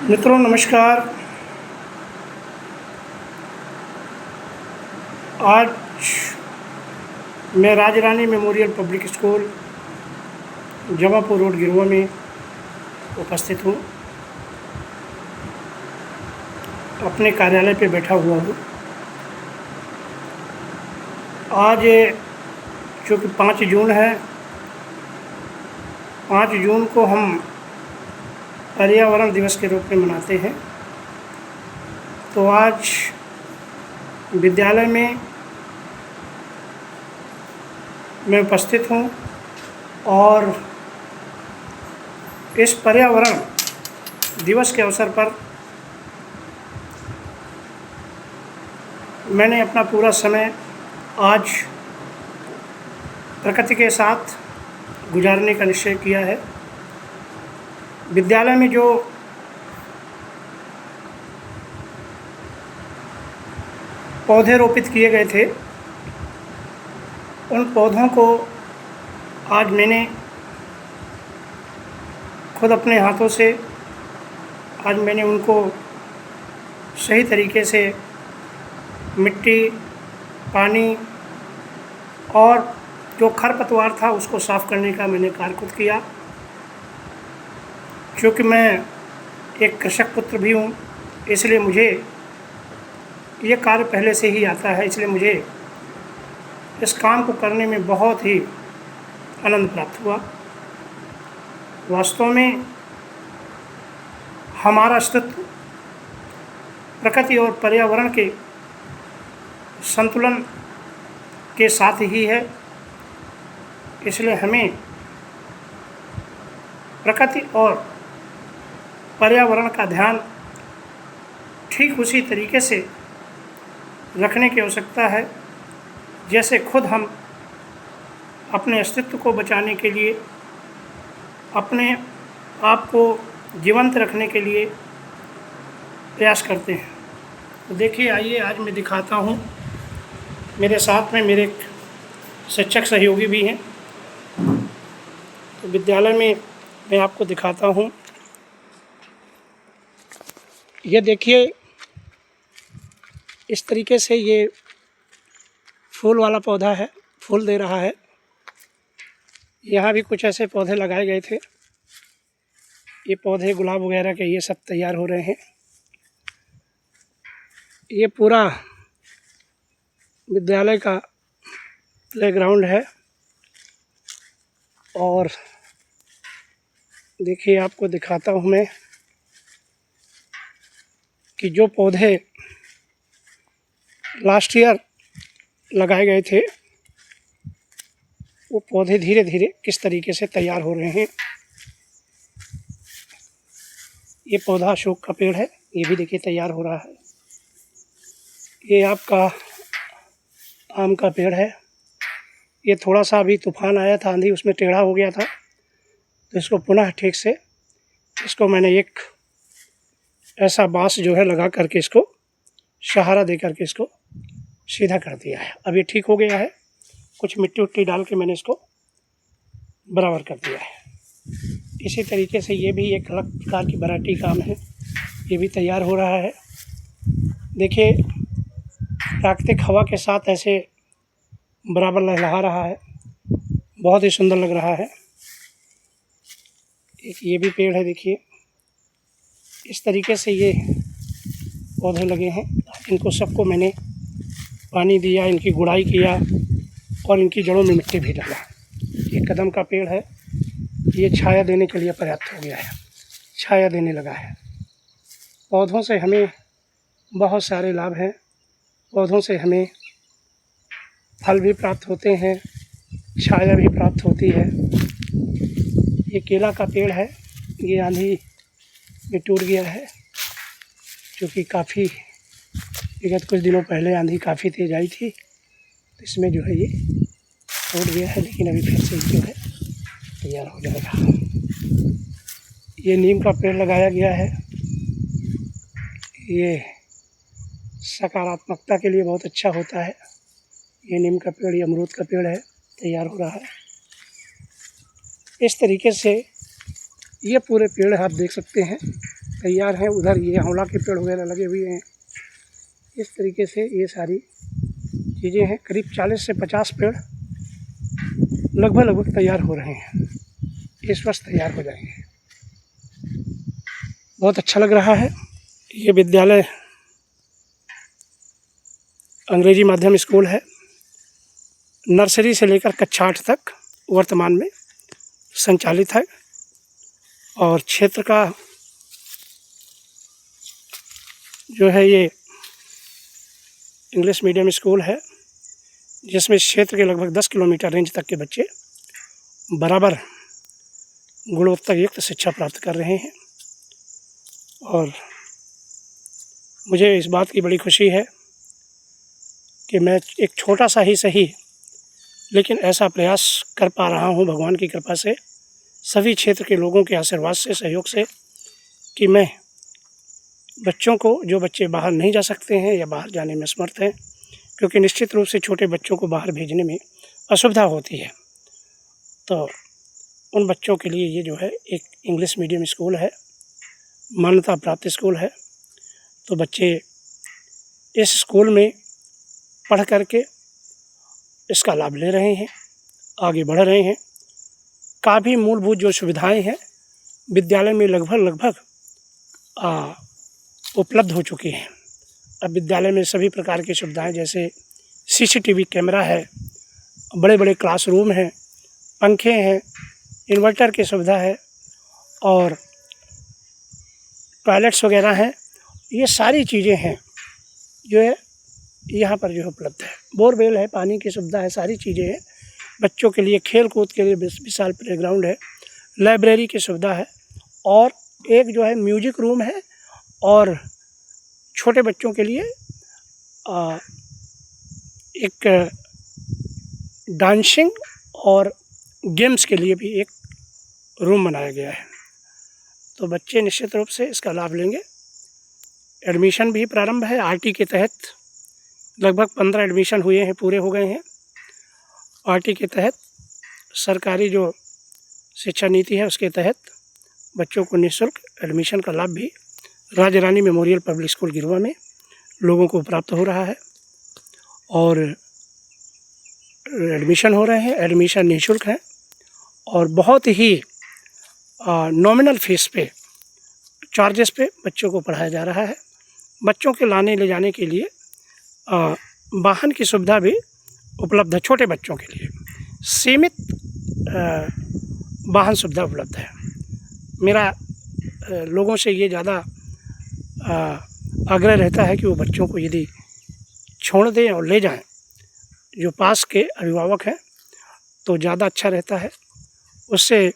मित्रों नमस्कार। आज मैं Rajrani memorial public school Jamapur road Girua में उपस्थित हूँ। अपने कार्यालय पे बैठा हुआ हूँ। आज चूँकि 5 जून है, 5 जून को हम पर्यावरण दिवस के रूप में मनाते हैं। तो आज विद्यालय में मैं उपस्थित हूँ और इस पर्यावरण दिवस के अवसर पर मैंने अपना पूरा समय आज प्रकृति के साथ गुजारने का निश्चय किया है। विद्यालय में जो पौधे रोपित किए गए थे, उन पौधों को आज मैंने खुद अपने हाथों से उनको सही तरीके से मिट्टी, पानी और जो खरपतवार था उसको साफ़ करने का मैंने कार्य खुद किया। क्योंकि मैं एक कृषक पुत्र भी हूँ, इसलिए मुझे ये कार्य पहले से ही आता है। इसलिए मुझे इस काम को करने में बहुत ही आनंद प्राप्त हुआ। वास्तव में हमारा अस्तित्व प्रकृति और पर्यावरण के संतुलन के साथ ही है। इसलिए हमें प्रकृति और पर्यावरण का ध्यान ठीक उसी तरीके से रखने की आवश्यकता है, जैसे खुद हम अपने अस्तित्व को बचाने के लिए, अपने आप को जीवंत रखने के लिए प्रयास करते हैं। तो देखिए, आइए आज मैं दिखाता हूँ। मेरे साथ में मेरे शिक्षक सहयोगी भी हैं। तो विद्यालय में मैं आपको दिखाता हूँ। ये देखिए, इस तरीके से ये फूल वाला पौधा है, फूल दे रहा है। यहाँ भी कुछ ऐसे पौधे लगाए गए थे। ये पौधे गुलाब वगैरह के ये सब तैयार हो रहे हैं। ये पूरा विद्यालय का प्लेग्राउंड है। और देखिए, आपको दिखाता हूँ मैं कि जो पौधे लास्ट ईयर लगाए गए थे, वो पौधे धीरे धीरे किस तरीके से तैयार हो रहे हैं। ये पौधा अशोक का पेड़ है, ये भी देखिए तैयार हो रहा है। ये आपका आम का पेड़ है। ये थोड़ा सा अभी तूफान आया था, आंधी, उसमें टेढ़ा हो गया था, तो इसको पुनः ठीक से मैंने एक ऐसा बांस जो है लगा करके इसको सहारा दे करके इसको सीधा कर दिया है। अब ये ठीक हो गया है। कुछ मिट्टी उट्टी डाल के मैंने इसको बराबर कर दिया है। इसी तरीके से ये भी एक अलग प्रकार की वैरायटी का आम है, ये भी तैयार हो रहा है। देखिए, प्राकृतिक हवा के साथ ऐसे बराबर लहलहा रहा है, बहुत ही सुंदर लग रहा है। एक ये भी पेड़ है, देखिए इस तरीके से ये पौधे लगे हैं। इनको सबको मैंने पानी दिया, इनकी गुड़ाई किया और इनकी जड़ों में मिट्टी भी डाला। ये कदम का पेड़ है, ये छाया देने के लिए पर्याप्त हो गया है, छाया देने लगा है। पौधों से हमें बहुत सारे लाभ हैं। पौधों से हमें फल भी प्राप्त होते हैं, छाया भी प्राप्त होती है। ये केला का पेड़ है, ये आंधी में टूट गया है, क्योंकि काफ़ी विगत कुछ दिनों पहले आंधी काफ़ी तेज़ आई थी, तो इसमें जो है ये टूट गया है। लेकिन अभी फिर से जो है तैयार हो जाएगा। ये नीम का पेड़ लगाया गया है। ये सकारात्मकता के लिए बहुत अच्छा होता है। ये नीम का पेड़, ये अमरूद का पेड़ है, तैयार हो रहा है। इस तरीके से ये पूरे पेड़ आप देख सकते हैं तैयार हैं। उधर ये आंवला के पेड़ वगैरह लगे हुए हैं। इस तरीके से ये सारी चीज़ें हैं। करीब 40 से 50 पेड़ लगभग तैयार हो रहे हैं। इस वर्ष तैयार हो जाएंगे। बहुत अच्छा लग रहा है। ये विद्यालय अंग्रेजी माध्यम स्कूल है। नर्सरी से लेकर कक्षा 8 तक वर्तमान में संचालित है और क्षेत्र का जो है ये इंग्लिश मीडियम स्कूल है, जिसमें इस क्षेत्र के लगभग 10 किलोमीटर रेंज तक के बच्चे बराबर गुणवत्ता युक्त शिक्षा प्राप्त कर रहे हैं। और मुझे इस बात की बड़ी खुशी है कि मैं एक छोटा सा ही सही लेकिन ऐसा प्रयास कर पा रहा हूँ भगवान की कृपा से, सभी क्षेत्र के लोगों के आशीर्वाद से, सहयोग से, कि मैं बच्चों को, जो बच्चे बाहर नहीं जा सकते हैं या बाहर जाने में असमर्थ हैं, क्योंकि निश्चित रूप से छोटे बच्चों को बाहर भेजने में असुविधा होती है, तो उन बच्चों के लिए ये जो है एक इंग्लिश मीडियम स्कूल है, मान्यता प्राप्त स्कूल है। तो बच्चे इस स्कूल में पढ़ करके इसका लाभ ले रहे हैं, आगे बढ़ रहे हैं। काफ़ी मूलभूत जो सुविधाएं हैं विद्यालय में लगभग उपलब्ध हो चुकी हैं। अब विद्यालय में सभी प्रकार की सुविधाएं, जैसे सीसीटीवी कैमरा है, बड़े बड़े क्लासरूम हैं, पंखे हैं, इन्वर्टर की सुविधा है और टॉयलेट्स वगैरह हैं। ये सारी चीज़ें हैं जो है यहाँ पर जो उपलब्ध है। बोरवेल है, पानी की सुविधा है, सारी चीज़ें हैं। बच्चों के लिए खेल कूद के लिए विशाल प्लेग्राउंड है, लाइब्रेरी की सुविधा है और एक जो है म्यूजिक रूम है और छोटे बच्चों के लिए एक डांसिंग और गेम्स के लिए भी एक रूम बनाया गया है। तो बच्चे निश्चित रूप से इसका लाभ लेंगे। एडमिशन भी प्रारंभ है। आरटी के तहत लगभग 15 एडमिशन हुए हैं, पूरे हो गए हैं। आरटी के तहत सरकारी जो शिक्षा नीति है उसके तहत बच्चों को निःशुल्क एडमिशन का लाभ भी Raja Rani memorial public school गिरुआ में लोगों को प्राप्त हो रहा है और एडमिशन हो रहे हैं। एडमिशन निःशुल्क है और बहुत ही नॉमिनल फीस पे, चार्जेस पे बच्चों को पढ़ाया जा रहा है। बच्चों के लाने ले जाने के लिए वाहन की सुविधा भी उपलब्ध है। छोटे बच्चों के लिए सीमित वाहन सुविधा उपलब्ध है। मेरा लोगों से ये ज़्यादा आग्रह रहता है कि वो बच्चों को यदि छोड़ दें और ले जाएं, जो पास के अभिभावक हैं, तो ज़्यादा अच्छा रहता है। उससे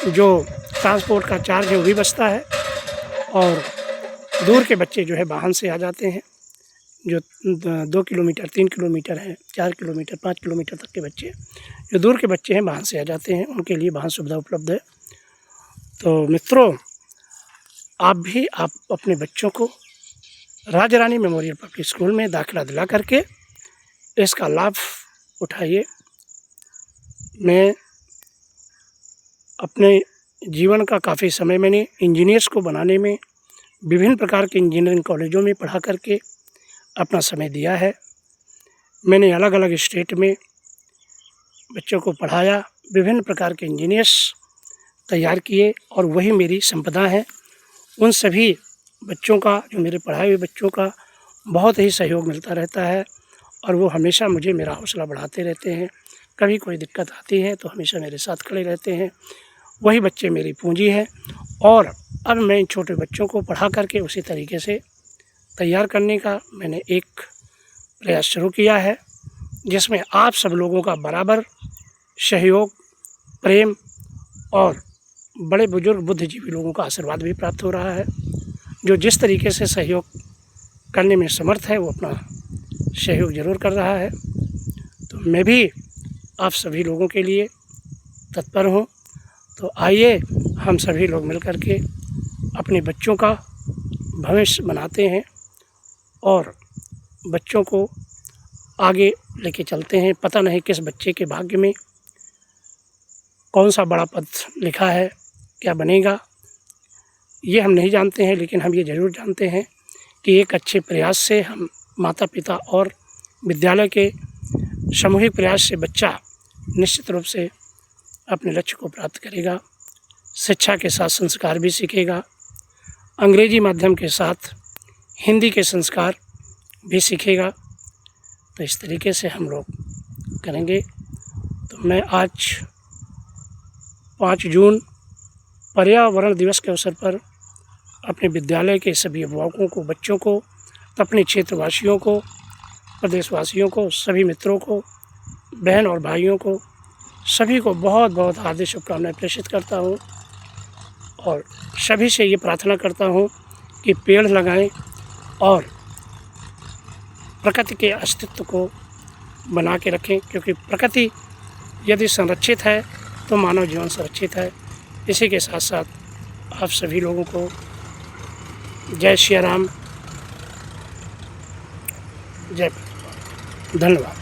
जो ट्रांसपोर्ट का चार्ज है वो भी बचता है और दूर के बच्चे जो है वाहन से आ जाते हैं। जो 2 किलोमीटर, 3 किलोमीटर हैं, 4 किलोमीटर, 5 किलोमीटर तक के बच्चे, जो दूर के बच्चे हैं वाहन से आ जाते हैं, उनके लिए वाहन सुविधा उपलब्ध है। तो मित्रों, आप अपने बच्चों को Raja Rani memorial public school में दाखिला दिला करके इसका लाभ उठाइए। मैं अपने जीवन का काफ़ी समय मैंने इंजीनियर्स को बनाने में, विभिन्न प्रकार के इंजीनियरिंग कॉलेजों में पढ़ा करके अपना समय दिया है। मैंने अलग अलग स्टेट में बच्चों को पढ़ाया, विभिन्न प्रकार के इंजीनियर्स तैयार किए और वही मेरी संपदा है। उन सभी बच्चों का, जो मेरे पढ़ाए हुए बच्चों का बहुत ही सहयोग मिलता रहता है और वो हमेशा मुझे मेरा हौसला बढ़ाते रहते हैं। कभी कोई दिक्कत आती है तो हमेशा मेरे साथ खड़े रहते हैं। वही बच्चे मेरी पूंजी है और अब मैं इन छोटे बच्चों को पढ़ा करके उसी तरीके से तैयार करने का मैंने एक प्रयास शुरू किया है, जिसमें आप सब लोगों का बराबर सहयोग, प्रेम और बड़े बुजुर्ग बुद्धिजीवी लोगों का आशीर्वाद भी प्राप्त हो रहा है। जो जिस तरीके से सहयोग करने में समर्थ है वो अपना सहयोग ज़रूर कर रहा है। तो मैं भी आप सभी लोगों के लिए तत्पर हूँ। तो आइए हम सभी लोग मिल कर के अपने बच्चों का भविष्य बनाते हैं और बच्चों को आगे लेके चलते हैं। पता नहीं किस बच्चे के भाग्य में कौन सा बड़ा पद लिखा है, क्या बनेगा, ये हम नहीं जानते हैं, लेकिन हम ये ज़रूर जानते हैं कि एक अच्छे प्रयास से हम माता पिता और विद्यालय के सामूहिक प्रयास से बच्चा निश्चित रूप से अपने लक्ष्य को प्राप्त करेगा। शिक्षा के साथ संस्कार भी सीखेगा, अंग्रेजी माध्यम के साथ हिंदी के संस्कार भी सीखेगा। तो इस तरीके से हम लोग करेंगे। तो मैं आज 5 जून पर्यावरण दिवस के अवसर पर अपने विद्यालय के सभी अभिभावकों को, बच्चों को, अपने क्षेत्रवासियों को, प्रदेशवासियों को, सभी मित्रों को, बहन और भाइयों को, सभी को बहुत बहुत हार्दिक शुभकामनाएं प्रेषित करता हूँ और सभी से ये प्रार्थना करता हूँ कि पेड़ लगाएं और प्रकृति के अस्तित्व को बना के रखें, क्योंकि प्रकृति यदि संरक्षित है तो मानव जीवन सुरक्षित है। इसी के साथ साथ आप सभी लोगों को जय श्री राम, जय धन्यवाद।